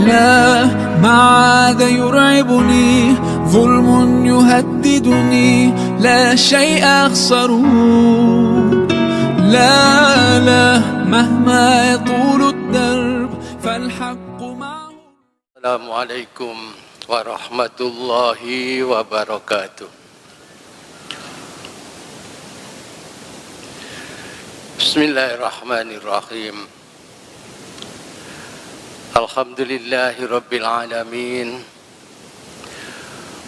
لا ما عاد يرعبني ظلم يهددني لا شيء أخسره لا مهما يطول الدرب فالحق معه. السلام عليكم ورحمة الله وبركاته. بسم الله الرحمن الرحيم. الحمد لله رب العالمين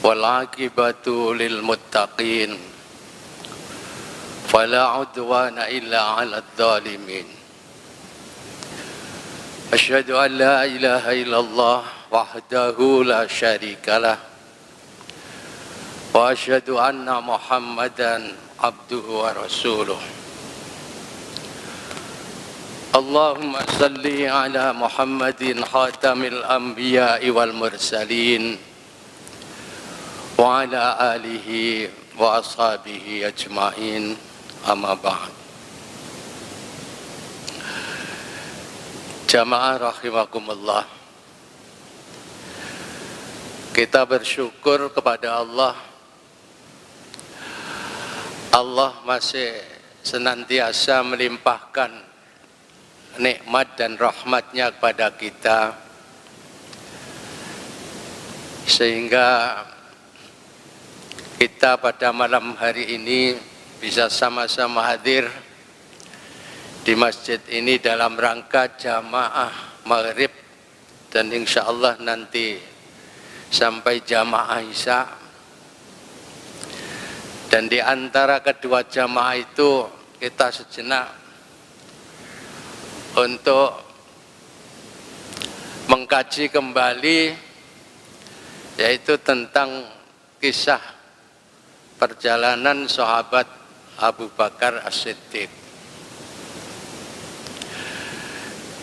والعاقبة للمتقين فلا عدوان إلا على الظالمين. أشهد أن لا إله إلا الله وحده لا شريك له وأشهد أن محمدا عبده ورسوله. اللهم صل على محمد خاتم الأنبياء والمرسلين وعلى آله وأصحابه أجمعين أما بعد. Jamaah rahimakumullah, kita bersyukur kepada Allah. Allah masih senantiasa melimpahkan nikmat dan rahmatnya kepada kita, sehingga kita pada malam hari ini bisa sama-sama hadir di masjid ini dalam rangka jamaah maghrib dan insya Allah nanti sampai jamaah isya. Dan di antara kedua jamaah itu kita sejenak untuk mengkaji kembali, yaitu tentang kisah perjalanan sahabat Abu Bakar As-Siddiq.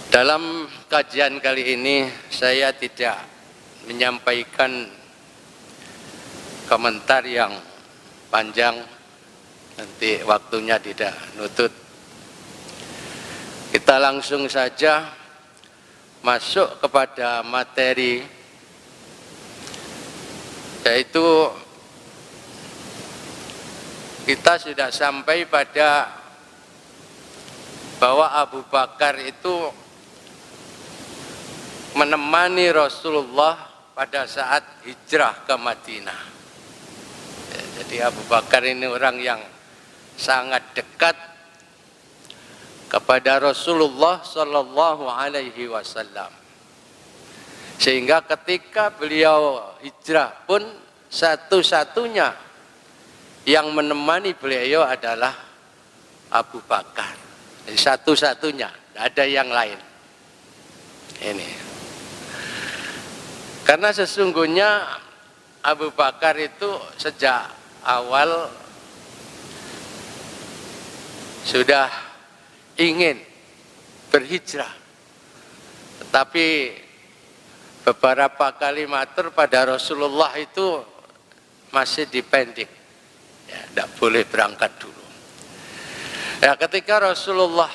Dalam kajian kali ini saya tidak menyampaikan komentar yang panjang, nanti waktunya tidak nutut. Kita langsung saja masuk kepada materi, yaitu kita sudah sampai pada bahwa Abu Bakar itu menemani Rasulullah pada saat hijrah ke Madinah. Jadi Abu Bakar ini orang yang sangat dekat kepada Rasulullah Sallallahu Alaihi Wasallam, sehingga ketika beliau hijrah pun satu-satunya yang menemani beliau adalah Abu Bakar. Jadi satu-satunya, tidak ada yang lain. Ini karena sesungguhnya Abu Bakar itu sejak awal sudah ingin berhijrah, tetapi beberapa kali matur pada Rasulullah itu masih dipending, ya, tidak boleh berangkat dulu. Ya, ketika Rasulullah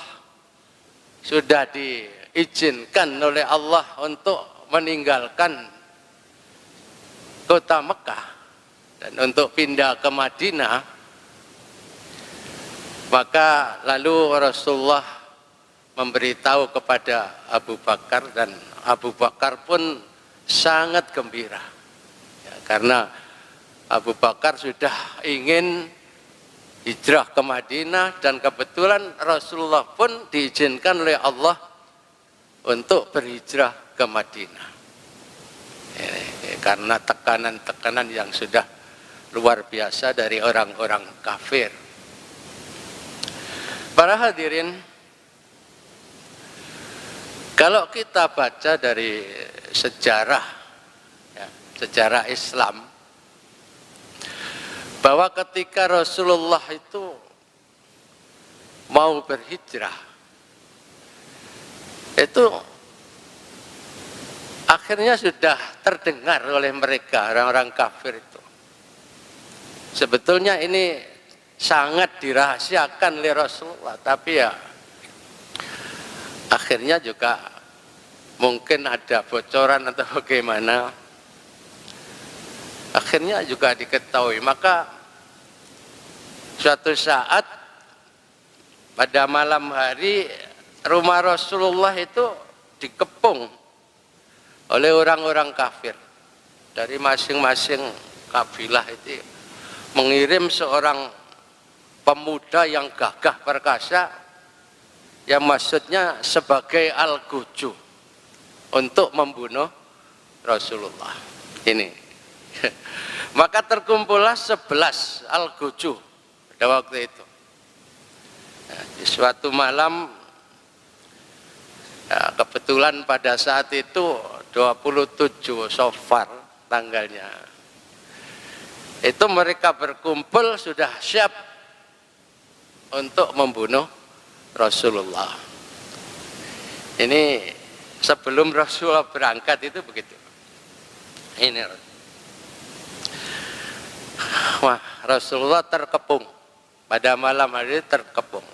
sudah diizinkan oleh Allah untuk meninggalkan kota Mekah dan untuk pindah ke Madinah, maka lalu Rasulullah memberitahu kepada Abu Bakar, dan Abu Bakar pun sangat gembira, ya, karena Abu Bakar sudah ingin hijrah ke Madinah dan kebetulan Rasulullah pun diizinkan oleh Allah untuk berhijrah ke Madinah. Karena tekanan-tekanan yang sudah luar biasa dari orang-orang kafir. Para hadirin, kalau kita baca dari sejarah, ya, sejarah Islam, bahwa ketika Rasulullah itu mau berhijrah, itu akhirnya sudah terdengar oleh mereka, orang-orang kafir itu. Sebetulnya ini sangat dirahasiakan oleh Rasulullah, tapi ya akhirnya juga mungkin ada bocoran atau bagaimana. Akhirnya juga diketahui. Maka suatu saat pada malam hari rumah Rasulullah itu dikepung oleh orang-orang kafir dari masing-masing kabilah itu mengirim seorang pemuda yang gagah perkasa, yang maksudnya sebagai al-guju untuk membunuh Rasulullah ini. Maka terkumpullah 11 al-guju pada waktu itu. Nah, di suatu malam, ya, kebetulan pada saat itu 27 Safar tanggalnya, itu mereka berkumpul sudah siap untuk membunuh Rasulullah. Ini sebelum Rasulullah berangkat itu begitu. Ini, wah, Rasulullah terkepung pada malam hari, terkepung.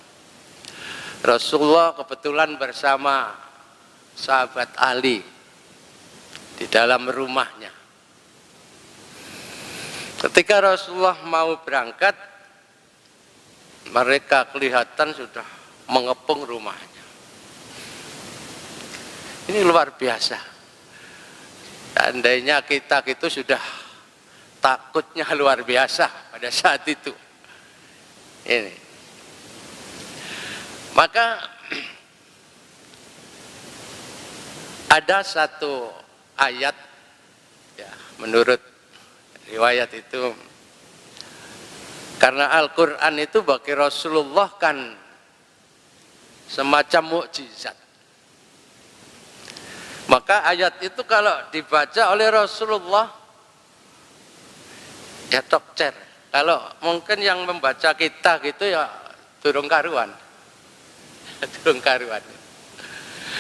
Rasulullah kebetulan bersama sahabat Ali di dalam rumahnya. Ketika Rasulullah mau berangkat, mereka kelihatan sudah mengepung rumahnya. Ini luar biasa. Seandainya kita gitu sudah takutnya luar biasa pada saat itu. Ini. Maka ada satu ayat, ya, menurut riwayat itu, karena Al-Quran itu bagi Rasulullah kan semacam mukjizat. Maka ayat itu kalau dibaca oleh Rasulullah, ya tokcer. Kalau mungkin yang membaca kita gitu ya durung karuan. Durung karuan.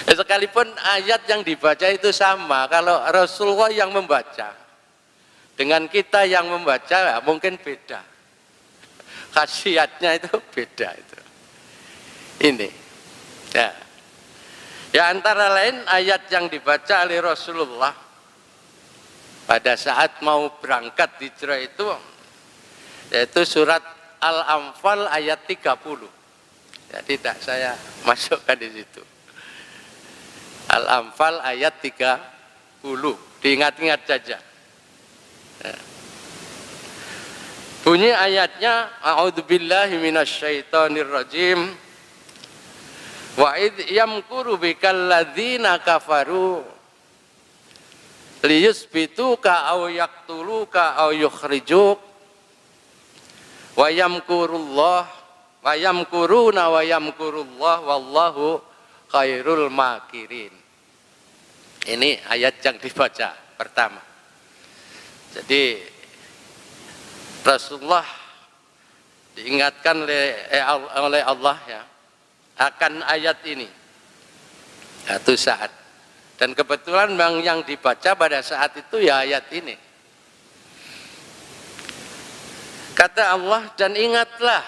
Sekalipun ayat yang dibaca itu sama, kalau Rasulullah yang membaca dengan kita yang membaca ya mungkin beda. Khasiatnya itu beda itu. Ini. Ya. Ya, antara lain ayat yang dibaca oleh Rasulullah pada saat mau berangkat hijrah itu, yaitu surat Al-Anfal ayat 30. Ya, tidak saya masukkan di situ. Al-Anfal ayat 30. Diingat-ingat saja. Ya. Bunyi ayatnya, a'udzubillahi minasyaitonirrajim. Wa id yamkuru bikal ladzina kafaru liyusbituka aw yaqtuluka aw yukhrijuk wa yamkurullah wa yamkuruna wa yamkurullah wallahu khairul makirin. Ini ayat yang dibaca pertama. Jadi Rasulullah diingatkan oleh Allah ya akan ayat ini satu saat, dan kebetulan yang dibaca pada saat itu ya ayat ini. Kata Allah, dan ingatlah.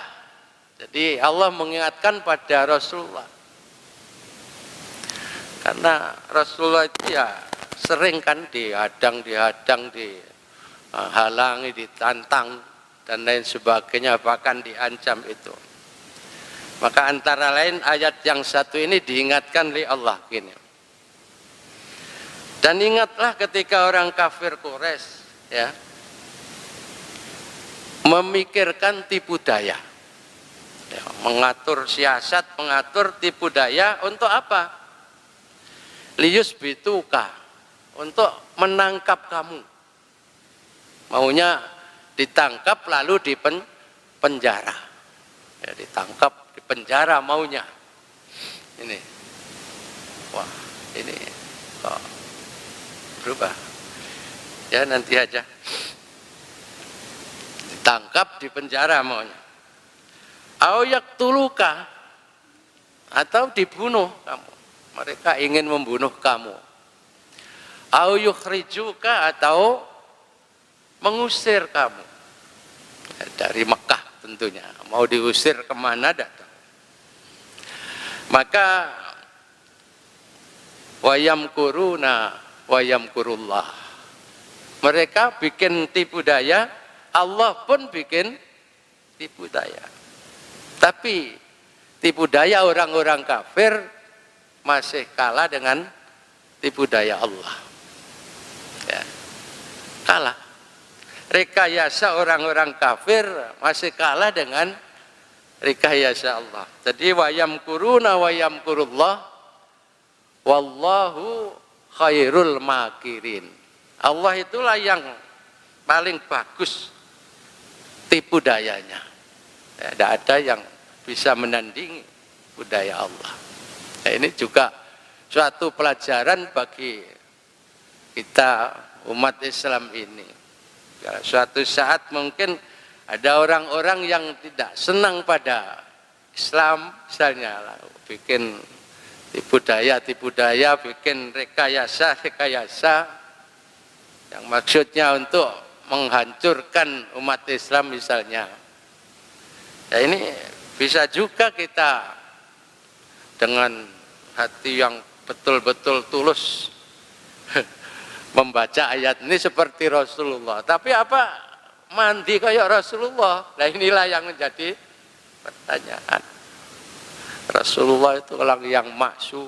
Jadi Allah mengingatkan pada Rasulullah, karena Rasulullah itu ya sering kan dihadang, dihalangi, ditantang dan lain sebagainya, bahkan diancam itu. Maka antara lain ayat yang satu ini diingatkan oleh Allah gini. Dan ingatlah ketika orang kafir Quraisy ya memikirkan tipu daya, ya, mengatur siasat, mengatur tipu daya untuk apa? Liyusbituka, untuk menangkap kamu. Maunya ditangkap lalu dipenjara. Ya, ditangkap, penjara maunya. Ini, wah, ini kok berubah? Ya nanti aja. Ditangkap, di penjara maunya. Au yaqtuluka, atau dibunuh kamu. Mereka ingin membunuh kamu. Au yukhrijuka, atau mengusir kamu ya, dari Mekah tentunya. Mau diusir kemana datang. Maka wa yamkuruna wa yamkurullah. Mereka bikin tipu daya, Allah pun bikin tipu daya. Tapi tipu daya orang-orang kafir masih kalah dengan tipu daya Allah. Ya, kalah. Rekayasa orang-orang kafir masih kalah dengan rekayasa Allah. Jadi wa yamkuruna wa yamkurullah wallahu khairul makirin. Allah itulah yang paling bagus tipu dayanya. Tidak ada yang bisa menandingi budaya Allah. Nah, ini juga suatu pelajaran bagi kita umat Islam ini. Ya, suatu saat mungkin ada orang-orang yang tidak senang pada Islam, misalnya bikin tipu daya, bikin rekayasa yang maksudnya untuk menghancurkan umat Islam misalnya. Ya, ini bisa juga kita dengan hati yang betul-betul tulus membaca ayat ini seperti Rasulullah. Tapi apa mandi kayak Rasulullah? Nah, inilah yang menjadi pertanyaan. Rasulullah itu orang yang maksum,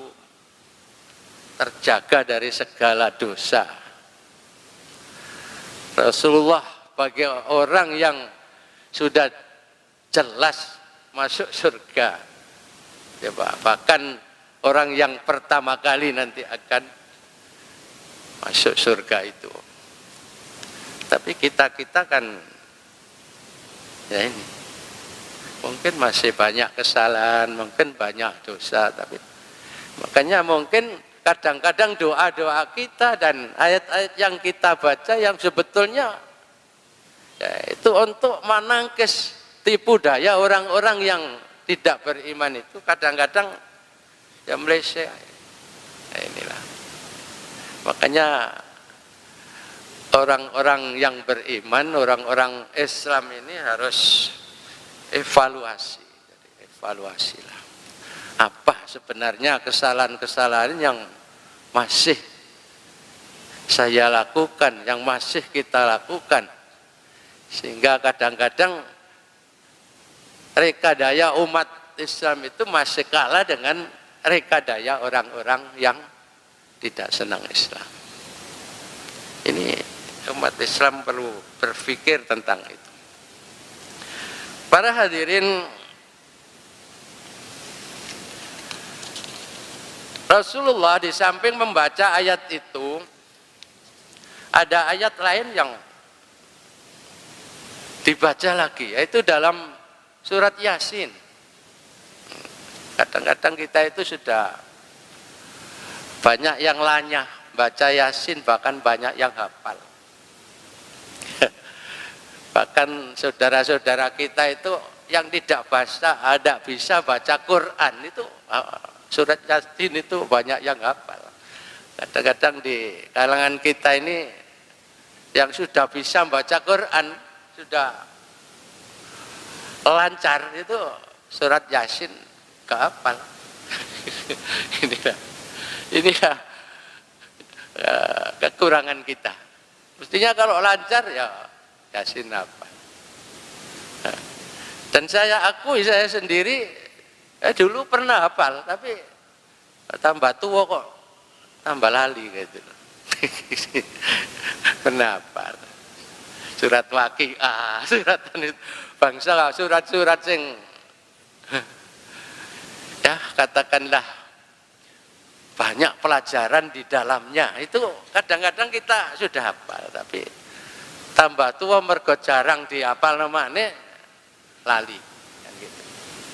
terjaga dari segala dosa. Rasulullah bagi orang yang sudah jelas masuk surga, ya, bahkan orang yang pertama kali nanti akan masuk surga itu. Tapi kita kan ya ini mungkin masih banyak kesalahan, mungkin banyak dosa, tapi makanya mungkin kadang-kadang doa-doa kita dan ayat-ayat yang kita baca yang sebetulnya ya, itu untuk menangkis tipu daya orang-orang yang tidak beriman itu kadang-kadang ya meleset. Nah, inilah. Makanya orang-orang yang beriman, orang-orang Islam ini harus evaluasi. Jadi evaluasilah. Apa sebenarnya kesalahan-kesalahan yang masih saya lakukan, yang masih kita lakukan, sehingga kadang-kadang rekadaya umat Islam itu masih kalah dengan rekadaya orang-orang yang tidak senang Islam. Ini umat Islam perlu berpikir tentang itu. Para hadirin, Rasulullah di samping membaca ayat itu, ada ayat lain yang dibaca lagi, yaitu dalam surat Yasin. Kadang-kadang kita itu sudah banyak yang lanyah baca Yasin, bahkan banyak yang hafal. Bahkan saudara-saudara kita itu yang tidak bisa baca Quran itu surat Yasin itu banyak yang hafal. Kadang-kadang di kalangan kita ini yang sudah bisa baca Quran, sudah lancar itu surat Yasin kehafal. Inilah kekurangan kita. Mestinya kalau lancar ya Yasin apa. Dan saya akui saya sendiri dulu pernah hafal, tapi tambah tua kok tambah lali gitu. Pernah hafal surat Waqiah, surat bangsa, surat-surat sing ya katakanlah banyak pelajaran di dalamnya. Itu kadang-kadang kita sudah hafal, tapi tambah tua mergo jarang dihafal namanya lali. Gitu.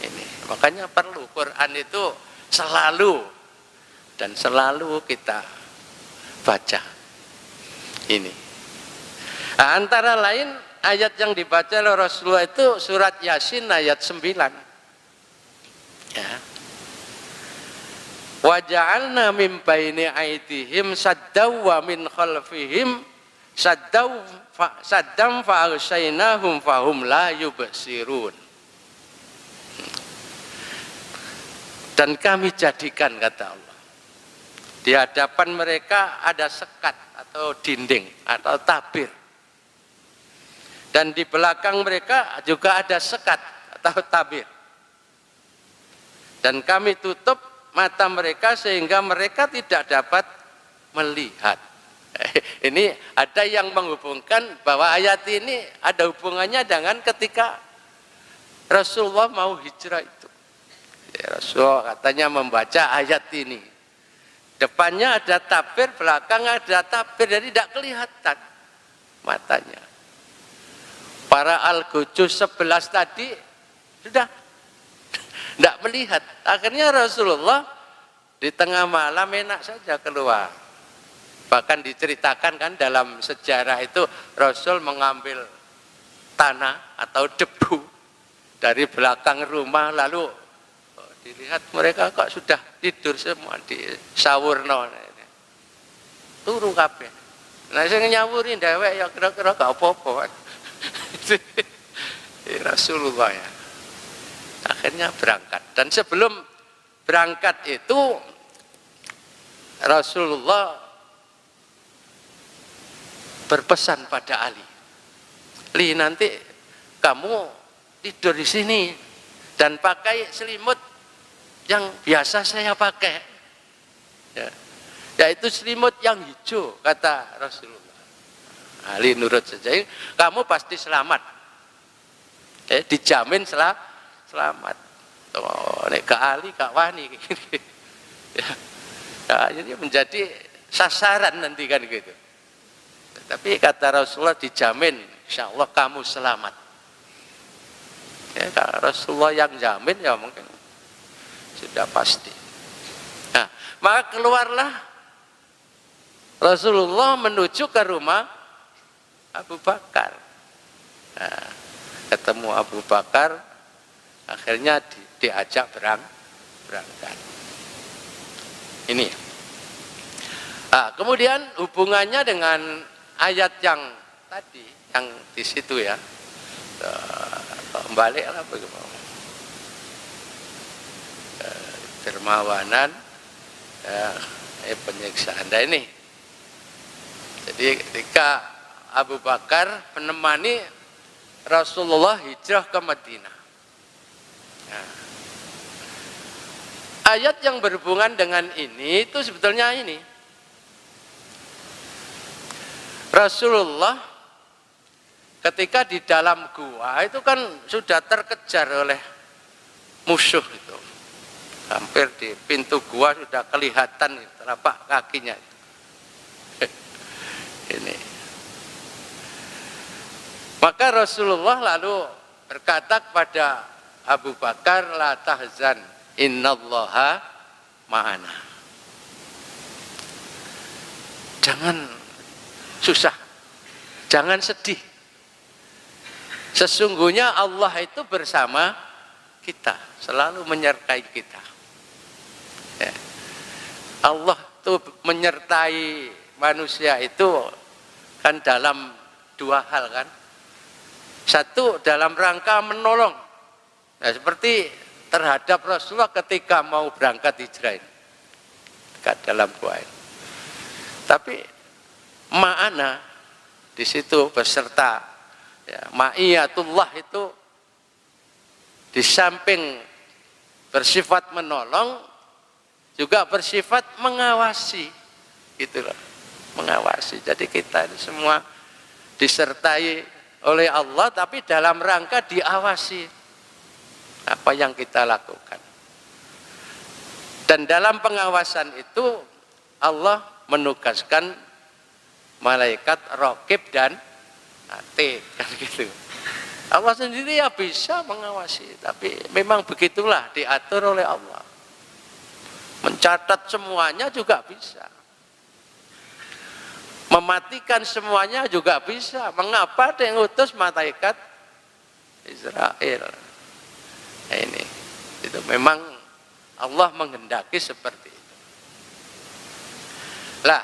Ini makanya perlu Quran itu selalu kita baca. Ini. Nah, antara lain ayat yang dibaca oleh Rasulullah itu surat Yasin ayat 9. Ya. Wa ja'alna min baini aydihim saddaw wa min khalfihim saddam fa aghshaynahum fahum la yubsirun. Dan kami jadikan, kata Allah, Di hadapan mereka ada sekat atau dinding atau tabir. Dan di belakang mereka juga ada sekat atau tabir. Dan kami tutup mata mereka sehingga mereka tidak dapat melihat. Ini ada yang menghubungkan bahwa ayat ini ada hubungannya dengan ketika Rasulullah mau hijrah itu. Rasulullah katanya membaca ayat ini. Depannya ada tabir, belakang ada tabir, jadi tidak kelihatan matanya. Para Al-Gujus 11 tadi sudah tidak melihat. Akhirnya Rasulullah di tengah malam enak saja keluar. Bahkan diceritakan kan dalam sejarah itu Rasul mengambil tanah atau debu dari belakang rumah, lalu dilihat mereka kok sudah tidur semua di sawurno. Turu kabeh. Nah sing nyawuri dhewek ya kira-kira gak apa-apa. Rasulullah ya. Akhirnya berangkat. Dan sebelum berangkat itu Rasulullah berpesan pada Ali. Li, nanti kamu tidur di sini dan pakai selimut yang biasa saya pakai. Ya. Yaitu selimut yang hijau, kata Rasulullah. Ali nurut saja, kamu pasti selamat. Dijamin selamat. Oh, nek ke Ali, Kak Wani. Ya. Nah, jadi menjadi sasaran nanti kan gitu. Tapi kata Rasulullah dijamin, insya Allah kamu selamat. Ya, kalau Rasulullah yang jamin ya mungkin sudah pasti. Nah, maka keluarlah Rasulullah menuju ke rumah Abu Bakar. Nah, ketemu Abu Bakar, akhirnya diajak berangkat. Ini. Nah, kemudian hubungannya dengan ayat yang tadi, yang di situ ya. Baliklah bagaimana. Dermawanan, penyiksaan. Nah ini. Jadi ketika Abu Bakar menemani Rasulullah hijrah ke Madinah. Nah, ayat yang berhubungan dengan ini itu sebetulnya ini. Rasulullah ketika di dalam gua itu kan sudah terkejar oleh musuh itu. Hampir di pintu gua sudah kelihatan telapak kakinya. Ini. Maka Rasulullah lalu berkata kepada Abu Bakar, la tahzan, innallaha ma'ana. Jangan susah, jangan sedih. Sesungguhnya Allah itu bersama kita, selalu menyertai kita. Ya. Allah itu menyertai manusia itu kan dalam dua hal kan. Satu dalam rangka menolong. Nah, seperti terhadap Rasulullah ketika mau berangkat hijrah ini. Dekat dalam gua ini. Tapi ma'ana di situ beserta ya, ma'iyatullah itu di samping bersifat menolong juga bersifat mengawasi gitu loh, mengawasi. Jadi kita ini semua disertai oleh Allah tapi dalam rangka diawasi apa yang kita lakukan. Dan dalam pengawasan itu Allah menugaskan malaikat raqib dan atid kan gitu. Allah sendiri ya bisa mengawasi, tapi memang begitulah diatur oleh Allah. Mencatat semuanya juga bisa. Mematikan semuanya juga bisa. Mengapa dia ngutus malaikat Israel? Nah, ini itu memang Allah menghendaki seperti itu. Lah,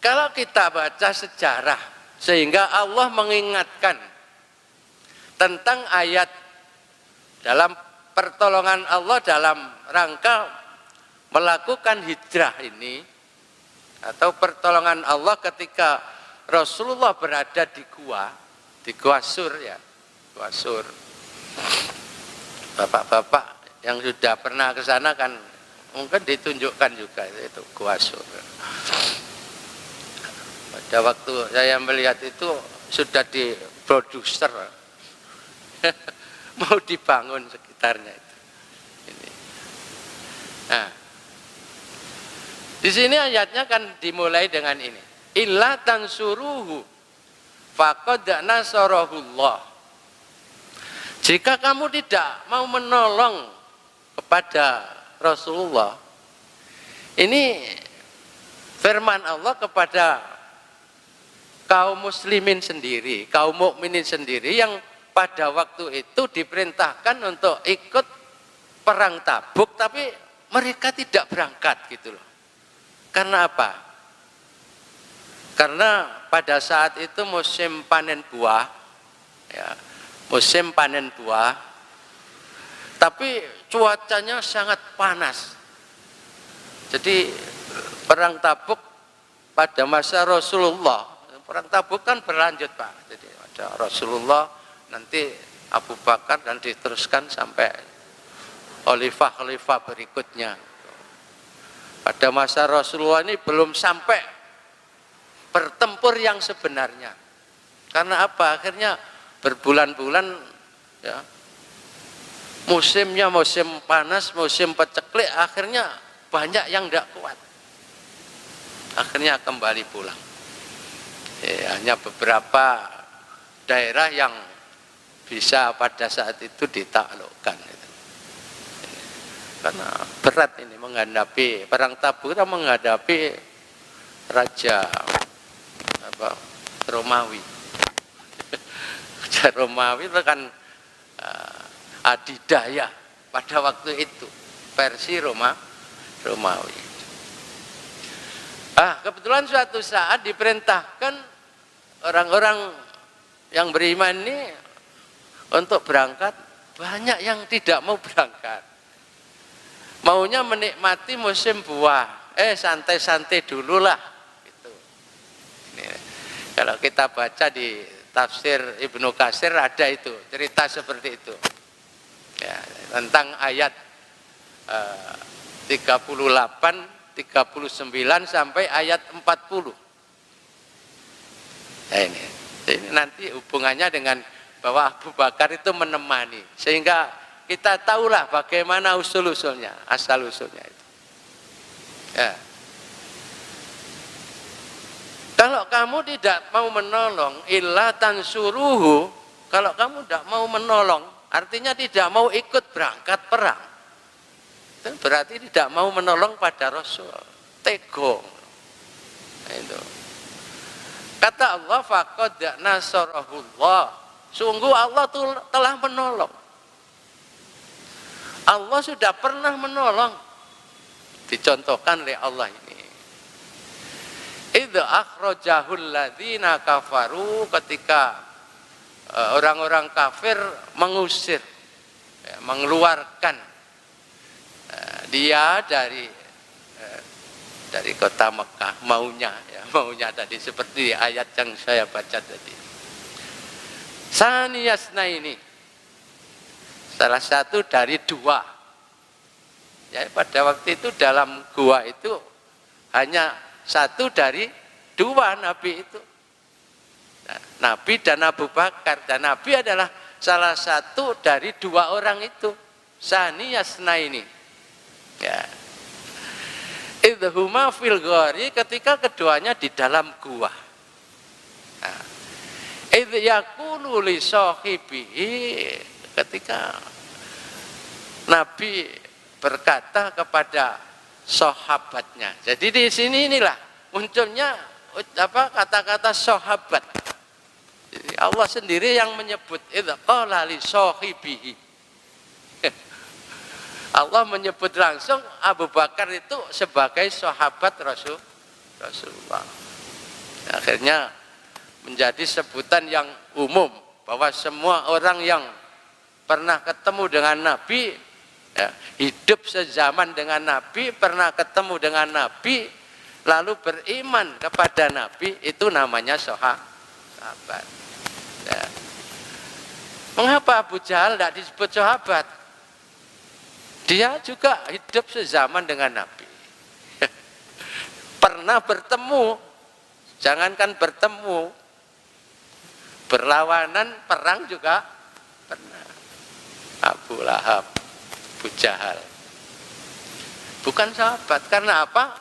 kalau kita baca sejarah sehingga Allah mengingatkan tentang ayat dalam pertolongan Allah dalam rangka melakukan hijrah ini, atau pertolongan Allah ketika Rasulullah berada di Gua Sur ya, Gua Sur. Bapak-bapak yang sudah pernah ke sana kan mungkin ditunjukkan juga itu Gua Sur. Pada waktu saya melihat itu sudah diproduser, mau dibangun sekitarnya itu. Ini. Nah, di sini ayatnya kan dimulai dengan ini. Illa tansuruhu faqad nasarahullah. Jika kamu tidak mau menolong kepada Rasulullah, ini firman Allah kepada kaum muslimin sendiri, kaum mukminin sendiri yang pada waktu itu diperintahkan untuk ikut perang Tabuk, tapi mereka tidak berangkat gitu loh. Karena apa? Karena pada saat itu musim panen buah, ya, musim panen buah, tapi cuacanya sangat panas. Jadi perang Tabuk pada masa Rasulullah, perang Tabuk kan berlanjut Pak. Jadi ada Rasulullah, nanti Abu Bakar, dan diteruskan sampai khalifah berikutnya. Pada masa Rasulullah ini belum sampai bertempur yang sebenarnya. Karena apa? Akhirnya berbulan-bulan ya, musimnya musim panas, musim paceklik, akhirnya banyak yang tidak kuat. Akhirnya kembali pulang. Ya, hanya beberapa daerah yang bisa pada saat itu ditaklukkan. Karena berat ini menghadapi perang Tabuk, kita menghadapi raja Romawi. Raja Romawi itu kan adidaya pada waktu itu, versi Romawi. Kebetulan suatu saat diperintahkan orang-orang yang beriman ini untuk berangkat, banyak yang tidak mau berangkat. Maunya menikmati musim buah, santai-santai dulu lah. Gitu. Ini, kalau kita baca di tafsir Ibnu Katsir ada itu, cerita seperti itu. Ya, tentang ayat 38, 39 sampai ayat 40. Nah, ini nanti hubungannya dengan bahwa Abu Bakar itu menemani, sehingga kita tahulah bagaimana usul-usulnya, asal-usulnya itu. Ya. Kalau kamu tidak mau menolong, illa tansuruhu, kalau kamu tidak mau menolong, artinya tidak mau ikut berangkat perang. Itu berarti tidak mau menolong pada Rasul. Tegong. Nah, itu. Kata Allah, faqad nasarahullah. Sungguh Allah telah menolong. Allah sudah pernah menolong. Dicontohkan oleh Allah ini. Idza akhrajahul ladzina kafaru, ketika orang-orang kafir mengusir, ya, mengeluarkan dia dari kota Mekah, maunya tadi seperti ayat yang saya baca tadi. Saniyasna ini salah satu dari dua. Ya, pada waktu itu dalam gua itu hanya satu dari dua Nabi itu. Nah, Nabi dan Abu Bakar, dan Nabi adalah salah satu dari dua orang itu. Saniyasna ini. Ya. Idhuma fil ghari, ketika keduanya di dalam gua. Nah, idh yaqulu li sahibihi, ketika Nabi berkata kepada sahabatnya. Jadi di sini inilah munculnya kata-kata sahabat. Jadi Allah sendiri yang menyebut idh qala li sahibihi. Allah menyebut langsung Abu Bakar itu sebagai sahabat Rasulullah. Akhirnya menjadi sebutan yang umum bahwa semua orang yang pernah ketemu dengan Nabi, ya, hidup sezaman dengan Nabi, pernah ketemu dengan Nabi, lalu beriman kepada Nabi, itu namanya sahabat. Ya. Mengapa Abu Jahal tidak disebut sahabat? Dia juga hidup sezaman dengan Nabi. Pernah bertemu, jangankan bertemu, berlawanan, perang juga pernah. Abu Lahab, Abu Jahal. Bukan sahabat, karena apa?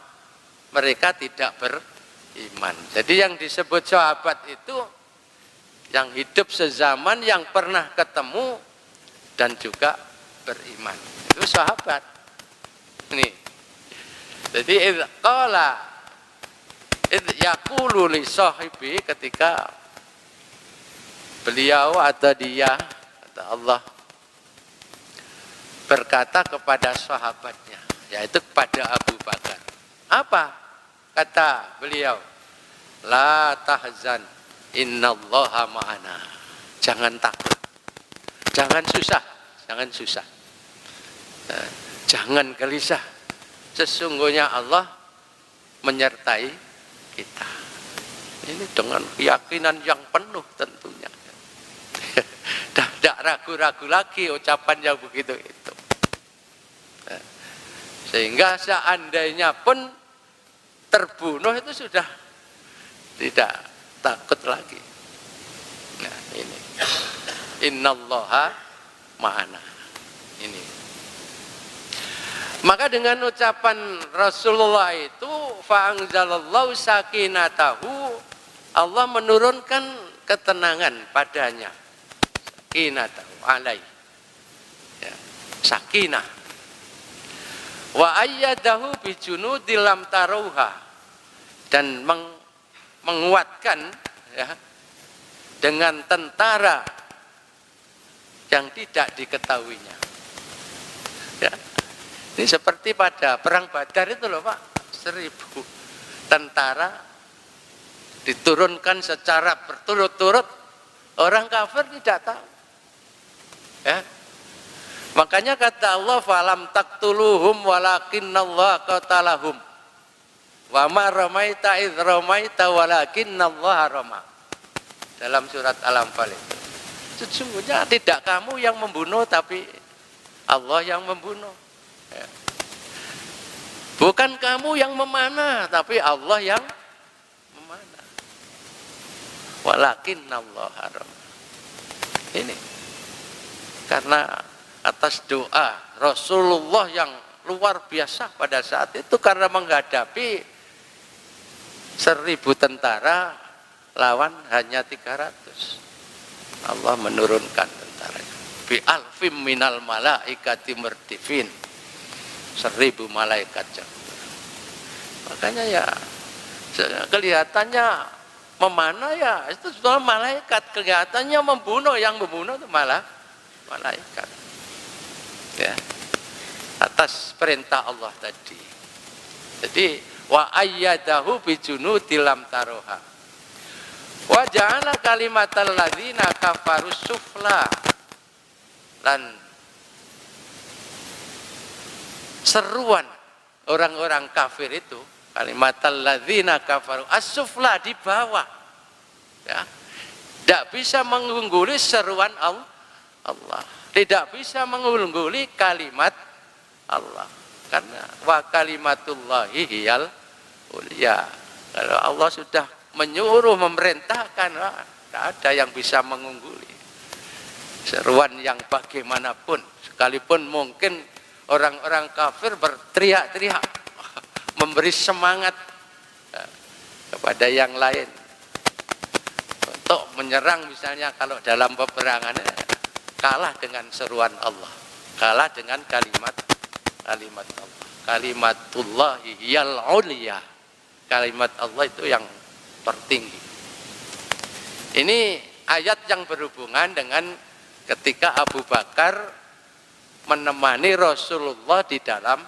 Mereka tidak beriman. Jadi yang disebut sahabat itu yang hidup sezaman, yang pernah ketemu dan juga beriman. Itu sahabat. Ini. Jadi qala yaqulu li sahibi, ketika beliau atau dia atau Allah berkata kepada sahabatnya, yaitu kepada Abu Bakar. Apa kata beliau? La tahzan, innallaha ma'ana. Jangan takut, jangan susah, jangan susah, jangan gelisah. Sesungguhnya Allah menyertai kita. Ini dengan keyakinan yang penuh tentunya. Tidak ragu-ragu lagi ucapan yang begitu itu. Sehingga seandainya pun terbunuh itu sudah tidak takut lagi. Nah ini, innallaha ma'ana. Ini. Maka dengan ucapan Rasulullah itu, fa'anzalallahu sakinatahu, Allah menurunkan ketenangan padanya. Sakinatahu alaih. Ya, sakinah. Wa ayyadahu bijunudil lam taruha, dan menguatkan ya, dengan tentara yang tidak diketahuinya. Ya. Ini seperti pada perang Badar itu loh Pak, 1000 tentara diturunkan secara berturut-turut, orang kafir tidak tahu. Ya. Makanya kata Allah, falam taqtuluhum walakinnallaha qatalahum. Wa ma ramaita idz ramaita walakinnallaha rama. Dalam surat Al-Anfal itu. Sesungguhnya tidak kamu yang membunuh, tapi Allah yang membunuh. Ya. Bukan kamu yang memanah, tapi Allah yang memanah. Walakinnallaha rama. Ini karena atas doa Rasulullah yang luar biasa pada saat itu, karena menghadapi 1000 tentara lawan hanya 300. Allah menurunkan tentaranya. Bi alfim minal malaikati murdifin. 1000 malaikat jago. Makanya ya kelihatannya memanah, ya itu sudah malaikat, kelihatannya membunuh, yang membunuh itu malah malaikat. Ya, atas perintah Allah tadi. Jadi wa ayyadahu bijunudil lam taruha wa ja'ala kalimatal ladzina kafaru sufla, dan seruan orang-orang kafir itu, kalimatal ladzina kafaru as-sufla, di bawah. Ya, tidak bisa mengungguli seruan Allah. Tidak bisa mengungguli kalimat Allah, karena wa kalimatullahi hiyal ulia. Kalau Allah sudah menyuruh, memerintahkan, tidak ada yang bisa mengungguli seruan yang bagaimanapun, sekalipun mungkin orang-orang kafir berteriak-teriak memberi semangat kepada yang lain untuk menyerang, misalnya kalau dalam peperangan kalah dengan seruan Allah, kalah dengan kalimat Allah. Kalimatullahi hiyal ulia. Kalimat Allah itu yang tertinggi. Ini ayat yang berhubungan dengan ketika Abu Bakar menemani Rasulullah di dalam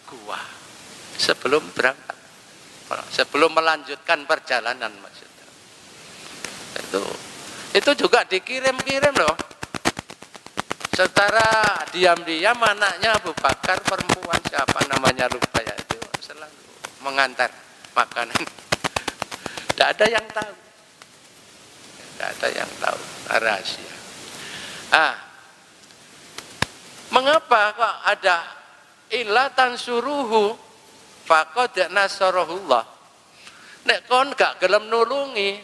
gua sebelum berangkat, sebelum melanjutkan perjalanan maksudnya. Itu juga dikirim-kirim loh. Secara diam-diam anaknya Abu Bakar, perempuan siapa namanya lupa ya, itu selalu mengantar makanan. Tidak ada yang tahu. Tidak ada yang tahu, rahasia. Mengapa kok ada illa tansuruhu faqad nasarahullah? Nek kon gak gelem nulungi,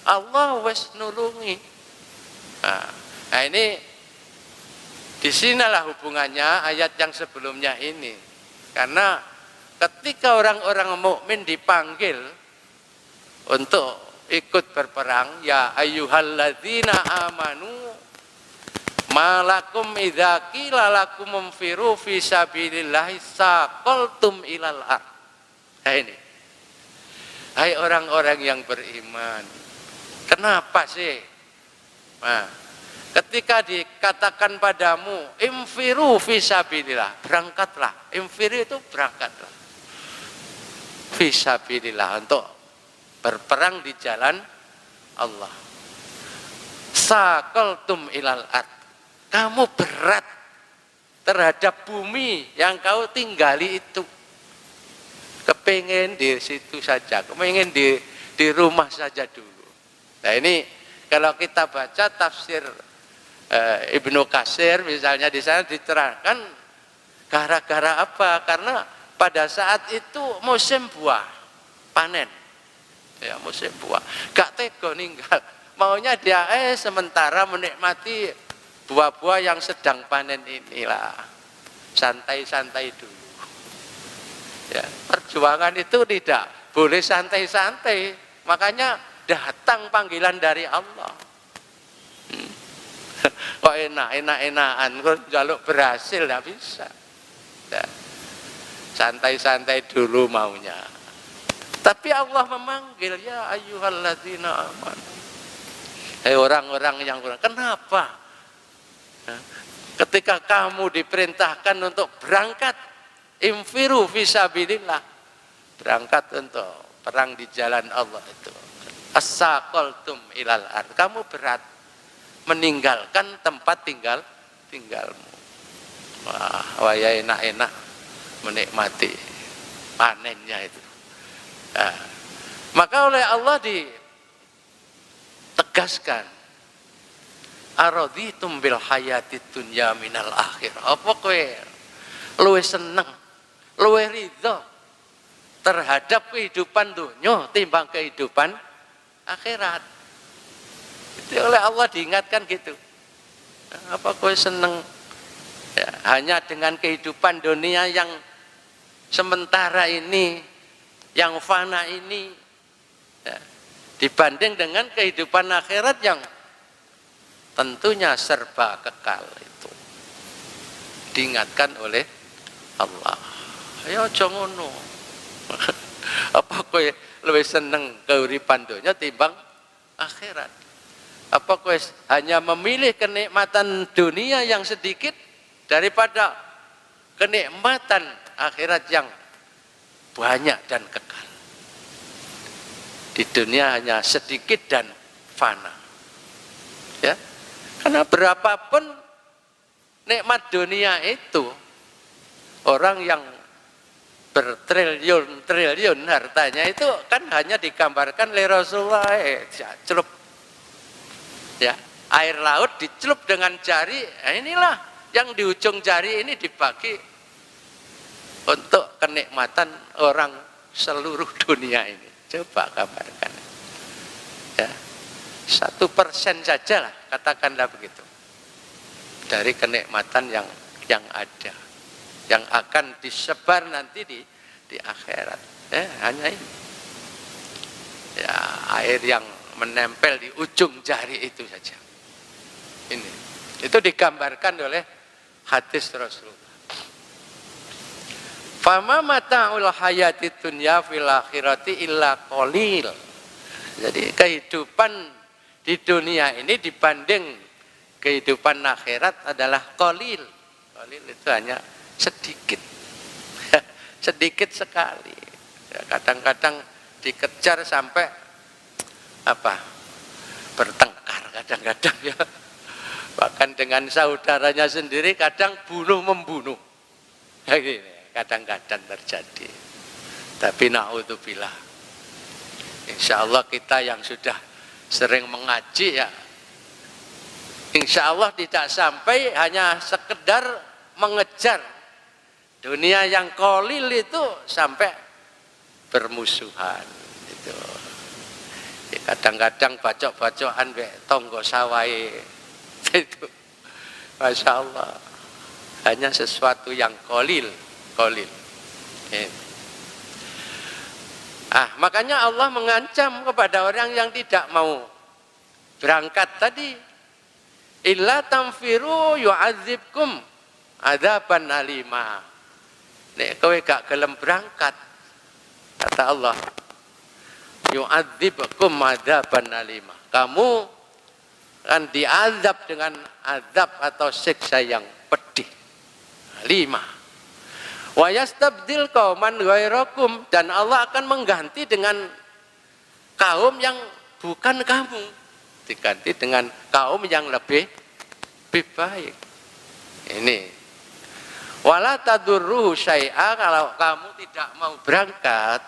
Allah wis nulungi. Nah ini disinilah hubungannya ayat yang sebelumnya ini. Karena ketika orang-orang mukmin dipanggil untuk ikut berperang, ya ayyuhalladzina amanu malakum idza qila lakum munfiru fi sabilillahi saqaltum ilal ard. Nah ini. Hai orang-orang yang beriman. Kenapa sih? Nah, ketika dikatakan padamu infiru fi sabilillah, berangkatlah. Infiru itu berangkatlah. Fi sabilillah, untuk berperang di jalan Allah. Saqaltum ilal ard. Kamu berat terhadap bumi yang kau tinggali itu. Kepengen di situ saja, kepengen di rumah saja dulu. Nah ini kalau kita baca tafsir Ibnu Katsir misalnya, di sana diterangkan gara-gara apa? Karena pada saat itu musim buah panen, ya musim buah. Gak tega ninggal, maunya dia sementara menikmati buah-buah yang sedang panen inilah, santai-santai dulu. Ya, perjuangan itu tidak boleh santai-santai, makanya datang panggilan dari Allah. Kok enak-enakan, kok jaluk berhasil, tidak bisa. Ya, santai-santai dulu maunya. Tapi Allah memanggil, ya ayyuhalladzina amanu. Hei orang-orang yang kurang, kenapa? Ya, ketika kamu diperintahkan untuk berangkat infiru fisabilillah, berangkat untuk perang di jalan Allah itu, as-saqaltum ilal ard, kamu berat meninggalkan tempat tinggalmu. Wah ya enak-enak menikmati panennya itu. Nah, maka oleh Allah ditegaskan, araditum bil hayatid dunya minal akhirah. Apa kowe luwih seneng, luwih ridho terhadap kehidupan dunia timbang kehidupan akhirat? Itu oleh Allah diingatkan gitu. Apa kowe seneng ya, hanya dengan kehidupan dunia yang sementara ini, yang fana ini, ya, dibanding dengan kehidupan akhirat yang tentunya serba kekal? Itu diingatkan oleh Allah. Ya aja ngono. Apa kowe luwih seneng keuripan donya timbang akhirat? Apa kowe hanya memilih kenikmatan dunia yang sedikit daripada kenikmatan akhirat yang banyak dan kekal? Di dunia hanya sedikit dan fana. Ya. Karena berapapun nikmat dunia itu, orang yang bertriliun-triliun hartanya itu kan hanya digambarkan oleh Rasulullah, celup, ya, air laut dicelup dengan jari. Nah, inilah yang di ujung jari ini dibagi untuk kenikmatan orang seluruh dunia ini. Coba gambarkan, ya, 1% saja lah, katakanlah begitu, dari kenikmatan yang ada, yang akan disebar nanti di akhirat. Hanya ini, ya, air yang menempel di ujung jari itu saja. Ini itu digambarkan oleh hadis Rasulullah. Fama mata'ul hayatid dunya fil akhirati illa qalil. Jadi kehidupan di dunia ini dibanding kehidupan akhirat adalah qalil. Qalil itu hanya sedikit. Sedikit sekali. Ya, kadang-kadang dikejar sampai apa? Bertengkar kadang-kadang, ya. Bahkan dengan saudaranya sendiri kadang bunuh membunuh. Ya, gini. Kadang-kadang terjadi. Tapi naudzubillah. Insya Allah kita yang sudah sering mengaji ya, insya Allah tidak sampai hanya sekedar mengejar dunia yang kolil itu sampai bermusuhan itu. Ya, kadang-kadang bacok-bacokan tonggo sawai itu, masya Allah, hanya sesuatu yang kolil. Makanya Allah mengancam kepada orang yang tidak mau berangkat tadi, illa tamfiru yu'adzibkum adzaban alima. Nek kowe gak gelem berangkat, kata Allah, yu'adzibkum adzaban alima, kamu akan diazab dengan azab atau siksa yang pedih. 5. Wa yastabdil qauman ghairakum, dan Allah akan mengganti dengan kaum yang bukan kamu, diganti dengan kaum yang lebih baik. Ini wala tadurruhu syai'a, kalau kamu tidak mau berangkat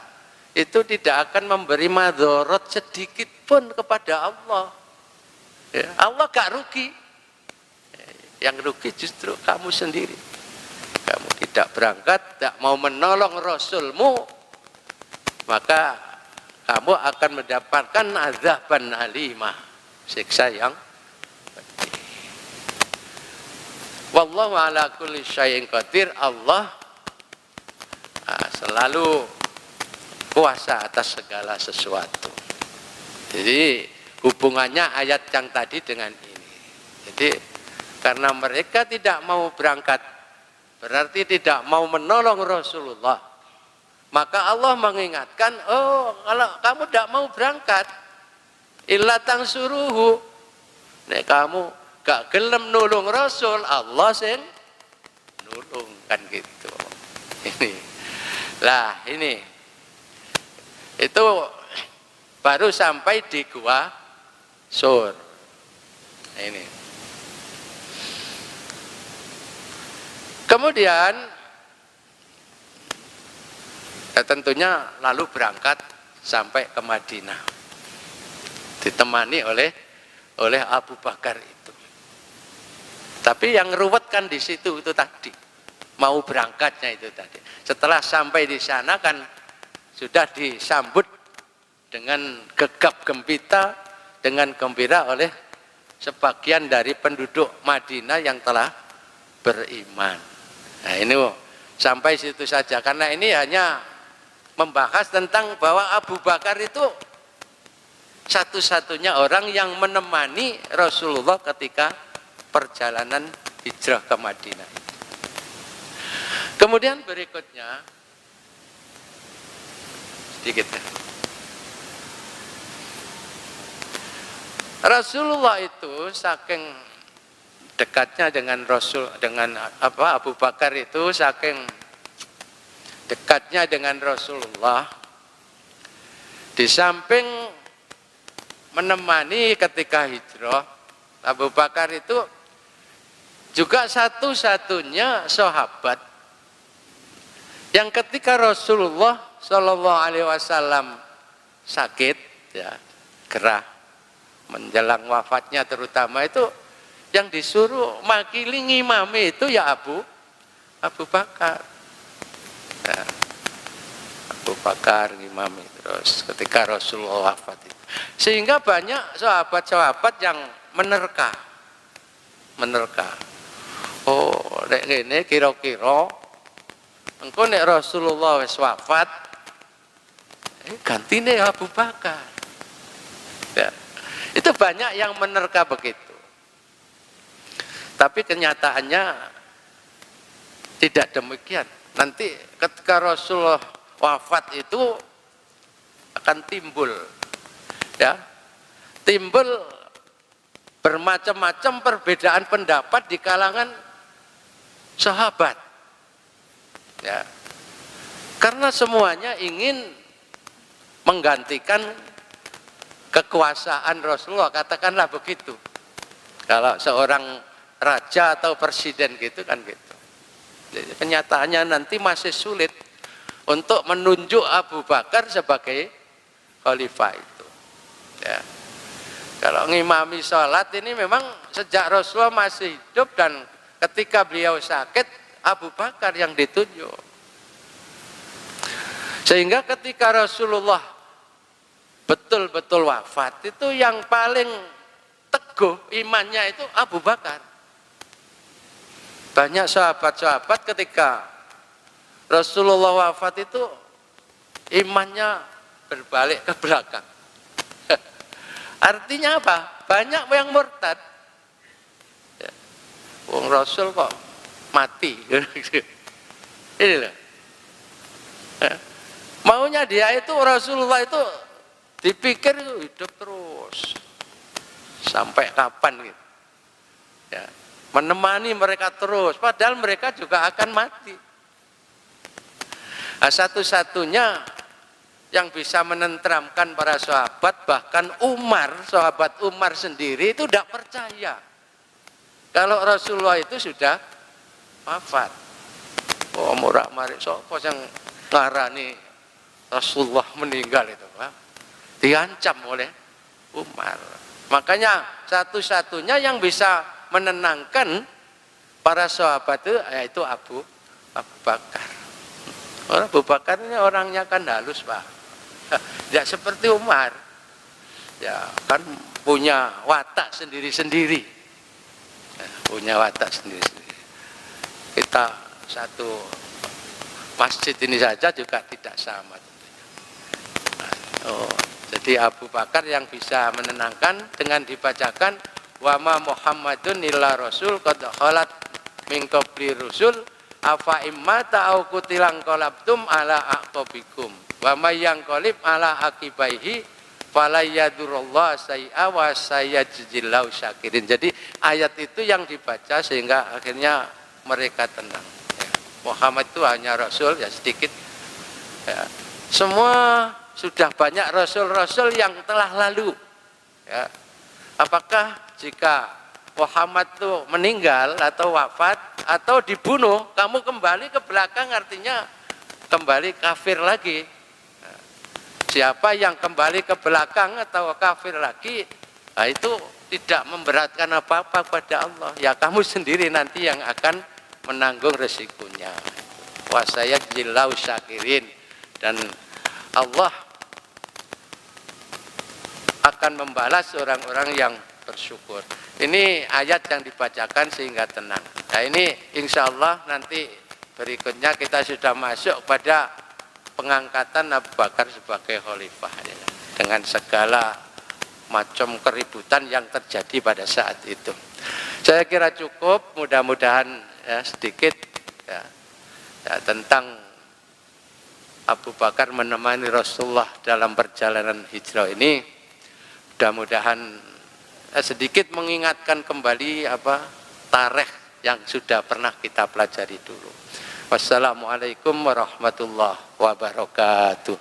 itu tidak akan memberi madharat sedikit pun kepada Allah. Ya, Allah gak rugi. Yang rugi justru kamu sendiri. Kamu tidak berangkat, tidak mau menolong Rasulmu, maka kamu akan mendapatkan azaban alimah, siksa yang pedih. Wallahu ala kulli syai'in qadir. Allah selalu kuasa atas segala sesuatu. Jadi hubungannya ayat yang tadi dengan ini. Jadi karena mereka tidak mau berangkat, berarti tidak mau menolong Rasulullah, maka Allah mengingatkan, oh kalau kamu tidak mau berangkat, illa tansuruhu, nek kamu gak gelem nulung Rasul, Allah sing nulung, kan gitu. Ini itu baru sampai di Gua Sur. Ini kemudian tentunya lalu berangkat sampai ke Madinah, ditemani oleh Abu Bakar itu. Tapi yang ruwet kan di situ itu tadi, mau berangkatnya itu tadi. Setelah sampai di sana kan sudah disambut dengan gegap gempita, dengan gembira oleh sebagian dari penduduk Madinah yang telah beriman. Nah ini sampai situ saja, karena ini hanya membahas tentang bahwa Abu Bakar itu satu-satunya orang yang menemani Rasulullah ketika perjalanan hijrah ke Madinah. Kemudian berikutnya sedikit. Rasulullah itu saking dekatnya dengan Abu Bakar itu, saking dekatnya dengan Rasulullah, di samping menemani ketika hijrah, Abu Bakar itu juga satu-satunya sahabat yang ketika Rasulullah Shallallahu Alaihi Wasallam sakit, ya, gerah menjelang wafatnya terutama, itu yang disuruh makili ngimami itu ya Abu Bakar. Ya, Abu Bakar ngimami terus ketika Rasulullah wafat itu. Sehingga banyak sahabat-sahabat yang menerka. Oh, nek ngene kira-kira engko nek Rasulullah wis wafat, gantine Abu Bakar. Ya, itu banyak yang menerka begitu. Tapi kenyataannya tidak demikian. Nanti ketika Rasulullah wafat itu akan timbul bermacam-macam perbedaan pendapat di kalangan sahabat. Ya. Karena semuanya ingin menggantikan kekuasaan Rasulullah, katakanlah begitu. Kalau seorang raja atau presiden gitu kan gitu. Jadi, kenyataannya nanti masih sulit untuk menunjuk Abu Bakar sebagai khalifah itu. Ya. Kalau ngimami sholat ini memang sejak Rasulullah masih hidup dan ketika beliau sakit, Abu Bakar yang ditunjuk. Sehingga ketika Rasulullah betul-betul wafat, itu yang paling teguh imannya itu Abu Bakar. Banyak sahabat-sahabat ketika Rasulullah wafat itu imannya berbalik ke belakang. Artinya apa? Banyak yang murtad. Ya. Wong Rasul kok mati. Ini loh. Ya. Maunya dia itu Rasulullah itu dipikir itu hidup terus. Sampai kapan gitu. Ya. Menemani mereka terus. Padahal mereka juga akan mati. Nah, satu-satunya yang bisa menenteramkan para sahabat, bahkan Umar, sahabat Umar sendiri itu tidak percaya kalau Rasulullah itu sudah wafat. Oh, murak marik sapa yang ngarani Rasulullah meninggal itu, Pak? Diancam oleh Umar. Makanya satu-satunya yang bisa menenangkan para sahabat itu yaitu Abu Bakar. Orang Abu Bakar ini orangnya kan halus, Pak. Tidak seperti Umar, ya kan punya watak sendiri-sendiri, ya, punya watak sendiri-sendiri. Kita satu masjid ini saja juga tidak sama. Jadi Abu Bakar yang bisa menenangkan dengan dibacakan wa ma Muhammadun illa rasul qad khalat min qabli rusul afa immata au kutilang qalabtum ala aqtabikum wa may yanqalib ala akibaihi fala yadurullah say'a wa sayajzillahu syakirin. Jadi ayat itu yang dibaca sehingga akhirnya mereka tenang. Ya. Muhammad itu hanya rasul ya sedikit. Ya. Semua sudah banyak rasul-rasul yang telah lalu. Ya. Apakah jika Muhammad itu meninggal atau wafat atau dibunuh, kamu kembali ke belakang artinya kembali kafir lagi. Siapa yang kembali ke belakang atau kafir lagi, nah itu tidak memberatkan apa-apa pada Allah. Ya kamu sendiri nanti yang akan menanggung resikonya. Wasaya jilau syakirin, dan Allah akan membalas orang-orang yang bersyukur. Ini ayat yang dibacakan sehingga tenang. Nah ini insya Allah nanti berikutnya kita sudah masuk pada pengangkatan Abu Bakar sebagai khalifah ya, dengan segala macam keributan yang terjadi pada saat itu. Saya kira cukup, mudah-mudahan ya, sedikit ya, tentang Abu Bakar menemani Rasulullah dalam perjalanan hijrah ini. Mudah-mudahan sedikit mengingatkan kembali tarikh yang sudah pernah kita pelajari dulu. Wassalamualaikum warahmatullahi wabarakatuh.